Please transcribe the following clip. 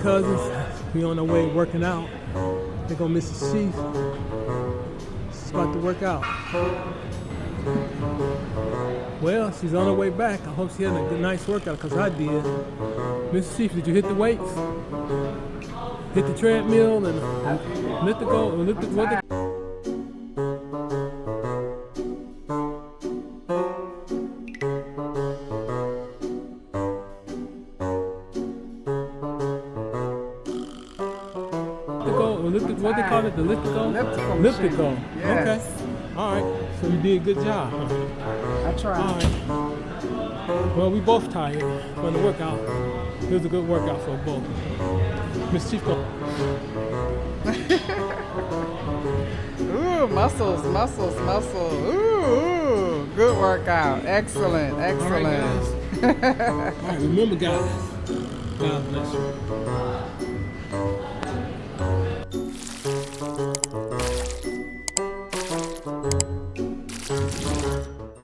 cousins. We on our way working out. They go Mrs. Chief. She's about to work out. Well, she's on her way back. I hope she had a good, nice workout, because I did. Mrs. Chief, did you hit the weights? Hit the treadmill and lift the goal, lift the, what the what they call it? The elliptical? Elliptical. Yes. Okay. All right. So you did a good job. I tried. All right. Well, we both tired from the workout. It was a good workout for both. Miss Chief. Ooh, muscles. Ooh, good workout. Excellent. All right, remember, guys. God bless you.